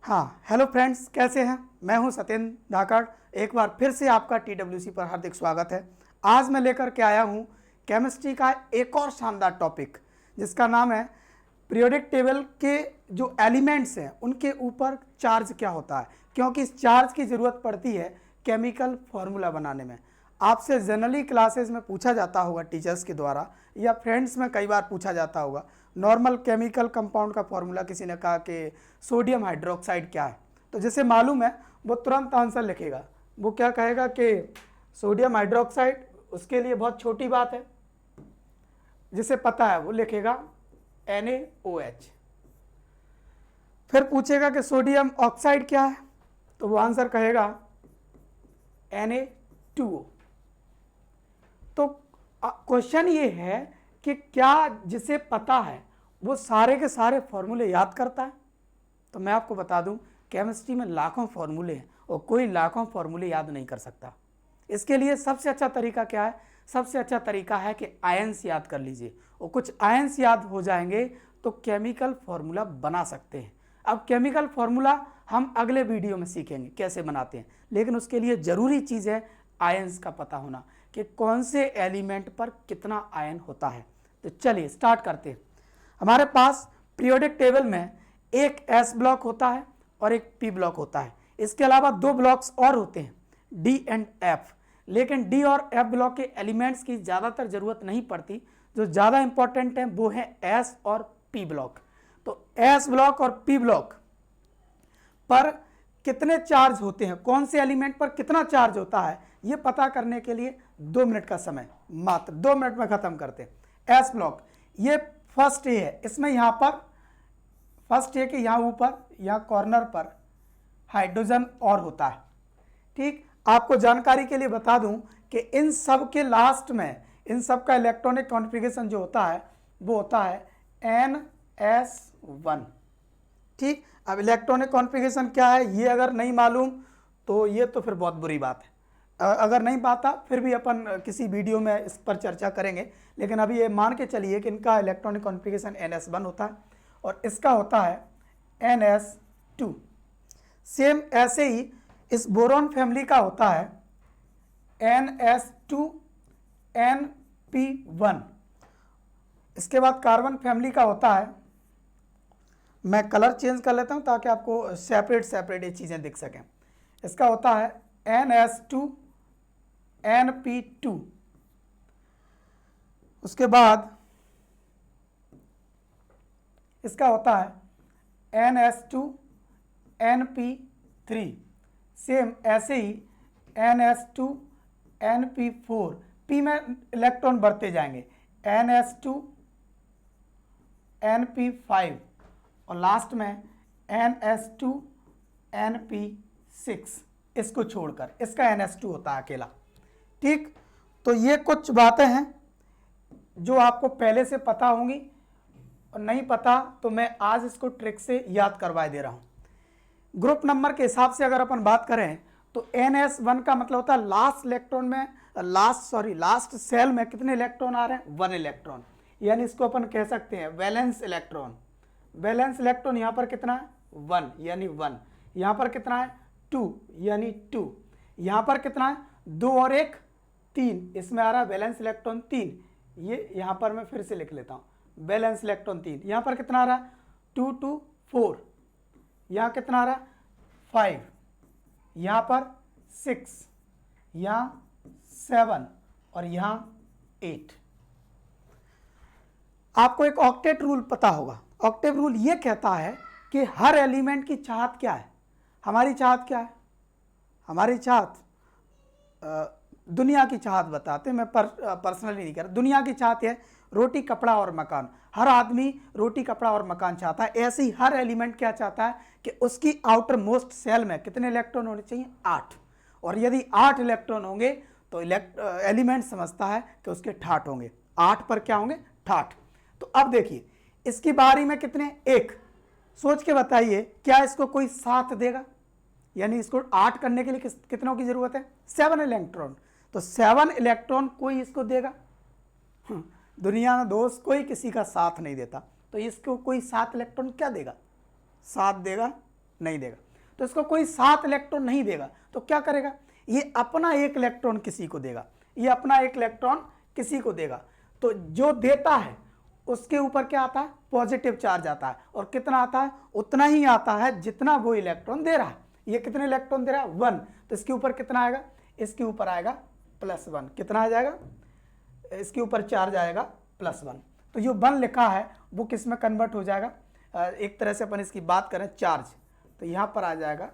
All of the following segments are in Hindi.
हाँ, हेलो फ्रेंड्स, कैसे हैं? मैं हूं सत्येंद्र धाकड़। एक बार फिर से आपका TWC पर हार्दिक स्वागत है। आज मैं लेकर के आया हूं केमिस्ट्री का एक और शानदार टॉपिक, जिसका नाम है पीरियोडिक टेबल के जो एलिमेंट्स हैं उनके ऊपर चार्ज क्या होता है, क्योंकि इस चार्ज की ज़रूरत पड़ती है केमिकल फार्मूला बनाने में। आपसे जनरली क्लासेस में पूछा जाता होगा टीचर्स के द्वारा, या फ्रेंड्स में कई बार पूछा जाता होगा, नॉर्मल केमिकल कंपाउंड का फॉर्मूला किसी ने कहा कि सोडियम हाइड्रोक्साइड क्या है, तो जिसे मालूम है वो तुरंत आंसर लिखेगा। वो क्या कहेगा कि सोडियम हाइड्रोक्साइड, उसके लिए बहुत छोटी बात है, जिसे पता है वो लिखेगा NaOH। फिर पूछेगा कि सोडियम ऑक्साइड क्या है, तो वो आंसर कहेगा Na2O। तो क्वेश्चन ये है कि क्या जिसे पता है वो सारे के सारे फॉर्मूले याद करता है? तो मैं आपको बता दूं, केमिस्ट्री में लाखों फॉर्मूले हैं और कोई लाखों फॉर्मूले याद नहीं कर सकता। इसके लिए सबसे अच्छा तरीका क्या है? सबसे अच्छा तरीका है कि आयंस याद कर लीजिए, और कुछ आयंस याद हो जाएंगे तो केमिकल फार्मूला बना सकते हैं। अब केमिकल फार्मूला हम अगले वीडियो में सीखेंगे कैसे बनाते हैं, लेकिन उसके लिए ज़रूरी चीज़ है आयंस का पता होना कि कौन से एलिमेंट पर कितना आयन होता है। तो चलिए स्टार्ट करते हैं। हमारे पास पीरियोडिक टेबल में एक S ब्लॉक होता है और एक P ब्लॉक होता है। इसके अलावा दो ब्लॉक्स और होते हैं, D एंड F, लेकिन D और F ब्लॉक के एलिमेंट्स की ज़्यादातर ज़रूरत नहीं पड़ती। जो ज़्यादा इंपॉर्टेंट है वो है S और P ब्लॉक। तो S ब्लॉक और P ब्लॉक पर कितने चार्ज होते हैं, कौन से एलिमेंट पर कितना चार्ज होता है, ये पता करने के लिए 2 मिनट का समय, मात्र 2 मिनट में ख़त्म करते हैं। S ब्लॉक ये फर्स्ट ए है, इसमें यहाँ पर फर्स्ट ए के यहाँ ऊपर यहाँ कॉर्नर पर हाइड्रोजन और होता है। ठीक, आपको जानकारी के लिए बता दूं कि इन सब के लास्ट में इन सब का इलेक्ट्रॉनिक कॉन्फ़िगरेशन जो होता है वो होता है NS1। ठीक, अब इलेक्ट्रॉनिक कॉन्फ़िगरेशन क्या है ये अगर नहीं मालूम तो ये तो फिर बहुत बुरी बात है। अगर नहीं पाता फिर भी अपन किसी वीडियो में इस पर चर्चा करेंगे, लेकिन अभी ये मान के चलिए कि इनका इलेक्ट्रॉनिक कॉन्फ़िगरेशन NS1 होता है और इसका होता है NS2। सेम ऐसे ही इस बोरॉन फैमिली का होता है NS2NP1। इसके बाद कार्बन फैमिली का होता है, मैं कलर चेंज कर लेता हूं ताकि आपको सेपरेट सेपरेट ये चीज़ें दिख सकें। इसका होता है NS2NP2। उसके बाद इसका होता है NS2NP3। सेम ऐसे ही NS2NP4, P में इलेक्ट्रॉन बढ़ते जाएंगे, NS2NP5 और लास्ट में NS2NP6। इसको छोड़कर इसका NS2 होता है अकेला। ठीक, तो ये कुछ बातें हैं जो आपको पहले से पता होंगी, और नहीं पता तो मैं आज इसको ट्रिक से याद करवाए दे रहा हूँ। ग्रुप नंबर के हिसाब से अगर अपन बात करें तो NS1 का मतलब होता है लास्ट इलेक्ट्रॉन में लास्ट सेल में कितने इलेक्ट्रॉन आ रहे हैं? 1 इलेक्ट्रॉन, यानी इसको अपन कह सकते हैं वैलेंस इलेक्ट्रॉन। वैलेंस इलेक्ट्रॉन यहाँ पर कितना है? 1 यानी 1। यहाँ पर कितना है? 2 यानी 2। यहाँ पर कितना है? 2 और 1 3, इसमें आ रहा है वैलेंस इलेक्ट्रॉन 3। ये यहाँ पर मैं फिर से लिख लेता हूँ, वैलेंस इलेक्ट्रॉन 3। यहाँ पर कितना आ रहा है? 2 2 4। यहाँ कितना आ रहा है? 5। यहाँ पर 6, यहाँ 7 और यहाँ 8। आपको एक ऑक्टेट रूल पता होगा। ऑक्टेट रूल ये कहता है कि हर एलिमेंट की चाहत क्या है। हमारी चाहत क्या है? हमारी चाहत दुनिया की चाहत बताते हैं, मैं पर्सनली नहीं कर रहा। दुनिया की चाहत है रोटी कपड़ा और मकान। हर आदमी रोटी कपड़ा और मकान चाहता है। ऐसे ही हर एलिमेंट क्या चाहता है कि उसकी आउटर मोस्ट सेल में कितने इलेक्ट्रॉन होने चाहिए? 8। और यदि 8 इलेक्ट्रॉन होंगे तो एलिमेंट समझता है कि उसके ठाठ होंगे। 8 पर क्या होंगे? ठाठ। तो अब देखिए इसकी बारी में कितने? 1। सोच के बताइए क्या इसको कोई साथ देगा? यानी इसको 8 करने के लिए कितनों की जरूरत है? 7 इलेक्ट्रॉन। तो 7 इलेक्ट्रॉन कोई इसको देगा? दुनिया में दोस्त कोई किसी का साथ नहीं देता, तो इसको कोई 7 इलेक्ट्रॉन क्या देगा? 7 देगा नहीं देगा। तो इसको कोई 7 इलेक्ट्रॉन नहीं देगा, तो क्या करेगा, ये अपना 1 इलेक्ट्रॉन किसी को देगा, ये अपना 1 इलेक्ट्रॉन किसी को देगा। तो जो देता है उसके ऊपर क्या आता है, पॉजिटिव चार्ज आता है, और कितना आता है, उतना ही आता है जितना वो इलेक्ट्रॉन दे रहा है। ये कितने इलेक्ट्रॉन दे रहा है, 1, तो इसके ऊपर कितना आएगा, इसके ऊपर आएगा +1। कितना आ जाएगा, इसके ऊपर चार्ज आएगा +1। तो जो 1 लिखा है वो किस में कन्वर्ट हो जाएगा, एक तरह से अपन इसकी बात करें चार्ज, तो यहाँ पर आ जाएगा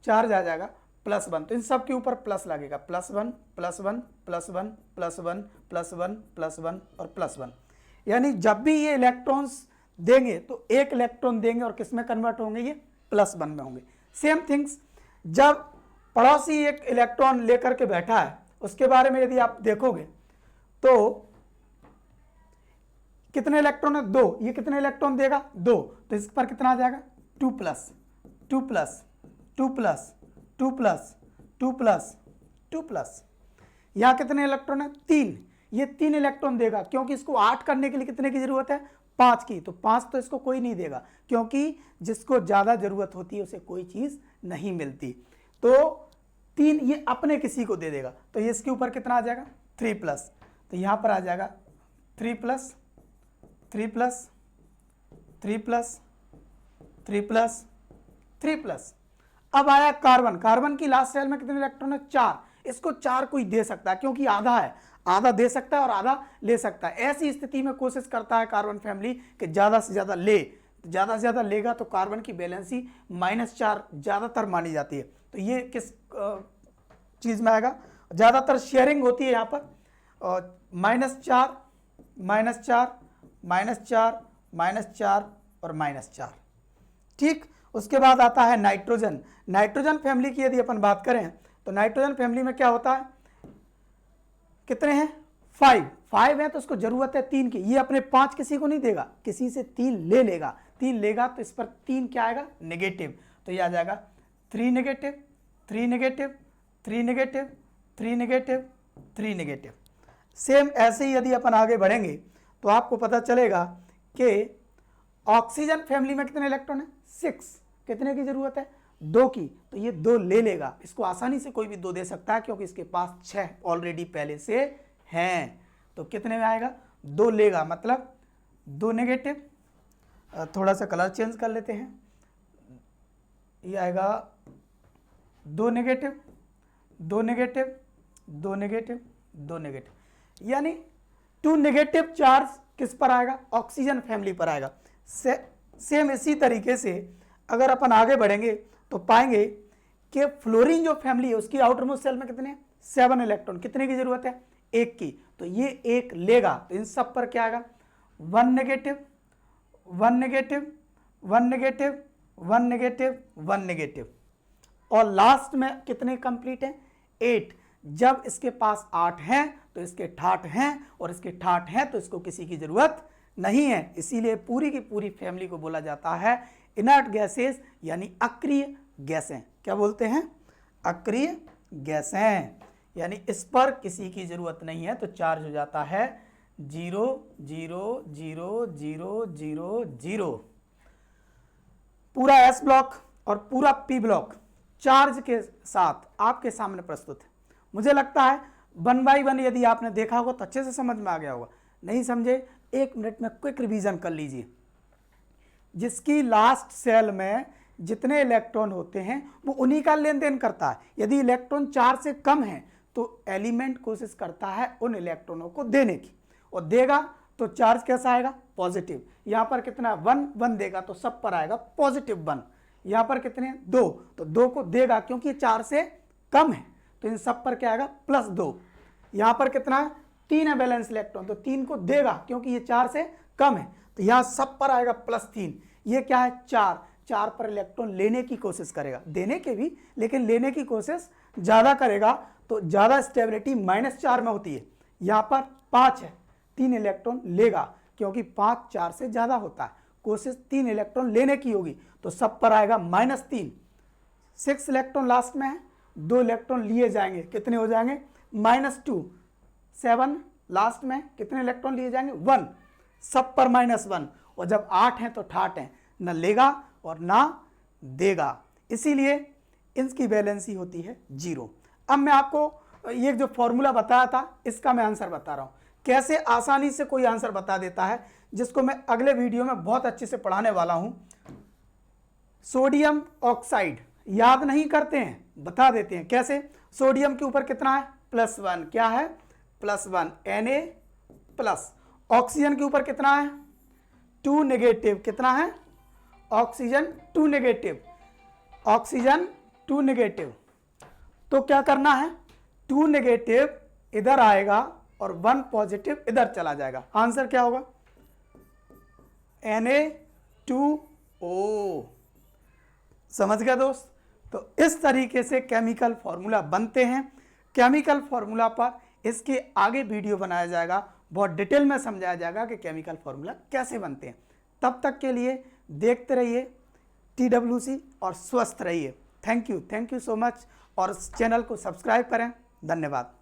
चार्ज आ जाएगा +1। तो इन सब के ऊपर प्लस लगेगा, +1 +1 +1 +1 +1 +1 और +1। यानी जब भी ये इलेक्ट्रॉन्स देंगे तो 1 इलेक्ट्रॉन देंगे और किस में कन्वर्ट होंगे, ये +1 में होंगे। सेम थिंग्स जब पड़ोसी 1 इलेक्ट्रॉन लेकर के बैठा है, उसके बारे में यदि आप देखोगे तो कितने इलेक्ट्रॉन है, 2, ये कितने इलेक्ट्रॉन देगा, 2, तो इस पर कितना आ जाएगा, 2 + 2 + 2 + 2 + 2 + 2 +। यहाँ कितने इलेक्ट्रॉन है, 3, ये 3 इलेक्ट्रॉन देगा, क्योंकि इसको 8 करने के लिए कितने की जरूरत है, 5 की। तो 5 तो इसको कोई नहीं देगा, क्योंकि जिसको ज़्यादा जरूरत होती है उसे कोई चीज़ नहीं मिलती। तो 3 ये अपने किसी को दे देगा, तो ये इसके ऊपर कितना आ जाएगा, 3+। तो यहाँ पर आ जाएगा 3+, 3+, 3+, 3+, 3+। अब आया कार्बन, कार्बन की लास्ट सेल में कितने इलेक्ट्रॉन है, 4। इसको 4 कोई दे सकता है, क्योंकि आधा है, आधा दे सकता है और आधा ले सकता है। ऐसी स्थिति में कोशिश करता है कार्बन फैमिली कि ज़्यादा से ज़्यादा ले, ज़्यादा से ज़्यादा लेगा तो कार्बन की वैलेंसी -4 ज़्यादातर मानी जाती है। तो ये किस चीज़ में आएगा, ज़्यादातर शेयरिंग होती है यहाँ पर, और -4 -4 -4 -4 और -4। ठीक, उसके बाद आता है नाइट्रोजन। नाइट्रोजन फैमिली की यदि अपन बात करें तो नाइट्रोजन फैमिली में क्या होता है, कितने हैं, 5 है, तो उसको जरूरत है 3 की। ये अपने 5 किसी को नहीं देगा, किसी से 3 ले लेगा, 3 लेगा तो इस पर 3 क्या आएगा, नेगेटिव। तो ये आ जाएगा 3 negative 3 negative 3 negative 3 negative 3 negative. Same ऐसे ही यदि अपन आगे बढ़ेंगे तो आपको पता चलेगा कि ऑक्सीजन फैमिली में कितने इलेक्ट्रॉन है, 6। कितने की जरूरत है, 2 की। तो ये 2 ले लेगा, इसको आसानी से कोई भी 2 दे सकता है, क्योंकि इसके पास 6 ऑलरेडी पहले से हैं। तो कितने में आएगा, 2 लेगा, मतलब 2 नेगेटिव। थोड़ा सा कलर चेंज कर लेते हैं, ये आएगा 2 नेगेटिव 2 नेगेटिव 2 नेगेटिव 2 नेगेटिव, यानी 2 नेगेटिव चार्ज किस पर आएगा, ऑक्सीजन फैमिली पर आएगा। सेम इसी तरीके से अगर अपन आगे बढ़ेंगे तो पाएंगे कि फ्लोरीन जो फैमिली है उसकी आउटर मोस्ट सेल में कितने हैं, 7 इलेक्ट्रॉन। कितने की जरूरत है, 1 की। तो ये 1 लेगा, तो इन सब पर क्या आएगा, 1 negative 1 negative 1 negative 1 negative 1 negative. और लास्ट में कितने कंप्लीट हैं, 8। जब इसके पास 8 हैं तो इसके ठाठ हैं, और इसके ठाठ हैं तो इसको किसी की जरूरत नहीं है। इसीलिए पूरी की पूरी फैमिली को बोला जाता है इनर्ट गैसेस, यानी अक्रिय गैसें। क्या बोलते हैं, अक्रिय गैसें। यानी इस पर किसी की जरूरत नहीं है, तो चार्ज हो जाता है 0 0 0 0 0 0। पूरा S ब्लॉक और पूरा P ब्लॉक चार्ज के साथ आपके सामने प्रस्तुत है। मुझे लगता है 1 बाय 1 यदि आपने देखा होगा तो अच्छे से समझ में आ गया होगा। नहीं समझे, 1 मिनट में क्विक रिवीजन कर लीजिए। जिसकी लास्ट सेल में जितने इलेक्ट्रॉन होते हैं वो उन्हीं का लेन देन करता है। यदि इलेक्ट्रॉन 4 से कम है तो एलिमेंट कोशिश करता है उन इलेक्ट्रॉनों को देने की, और देगा तो चार्ज कैसा आएगा, पॉजिटिव। यहाँ पर कितना 1 1 देगा तो सब पर आएगा +1। यहाँ पर कितने 2, तो 2 को देगा क्योंकि ये 4 से कम है, तो इन सब पर क्या आएगा +2। यहाँ पर कितना है 3 है बैलेंस इलेक्ट्रॉन, तो 3 को देगा क्योंकि ये 4 से कम है, तो यहाँ सब पर आएगा +3। ये क्या है 4 पर इलेक्ट्रॉन लेने की कोशिश करेगा, देने के भी, लेकिन लेने की कोशिश ज़्यादा करेगा तो ज़्यादा स्टेबिलिटी -4 में होती है। यहाँ पर 5 है, 3 इलेक्ट्रॉन लेगा क्योंकि 5 4 से ज़्यादा होता है, कोशिश 3 इलेक्ट्रॉन लेने की होगी, तो सब पर आएगा -3। 6 इलेक्ट्रॉन लास्ट में है, 2 इलेक्ट्रॉन लिए जाएंगे, कितने हो जाएंगे -2। 7 लास्ट में कितने इलेक्ट्रॉन लिए जाएंगे 1, सब पर -1। और जब 8 हैं तो ठाठ हैं, न लेगा और ना देगा, इसीलिए इसकी वैलेंसी होती है 0। अब मैं आपको ये जो फॉर्मूला बताया था इसका मैं आंसर बता रहा हूँ, कैसे आसानी से कोई आंसर बता देता है, जिसको मैं अगले वीडियो में बहुत अच्छे से पढ़ाने वाला हूँ। सोडियम ऑक्साइड याद नहीं करते हैं, बता देते हैं कैसे। सोडियम के ऊपर कितना है +1, क्या है +1 Na+। ऑक्सीजन के ऊपर कितना है 2 नेगेटिव, कितना है ऑक्सीजन 2 नेगेटिव, ऑक्सीजन 2 नेगेटिव। तो क्या करना है 2 नेगेटिव इधर आएगा और 1 पॉजिटिव इधर चला जाएगा। आंसर क्या होगा Na2O। समझ गया दोस्त। तो इस तरीके से केमिकल फॉर्मूला बनते हैं। केमिकल फॉर्मूला पर इसके आगे वीडियो बनाया जाएगा, बहुत डिटेल में समझाया जाएगा कि केमिकल फॉर्मूला कैसे बनते हैं। तब तक के लिए देखते रहिए TWC और स्वस्थ रहिए। थैंक यू सो मच, और चैनल को सब्सक्राइब करें। धन्यवाद।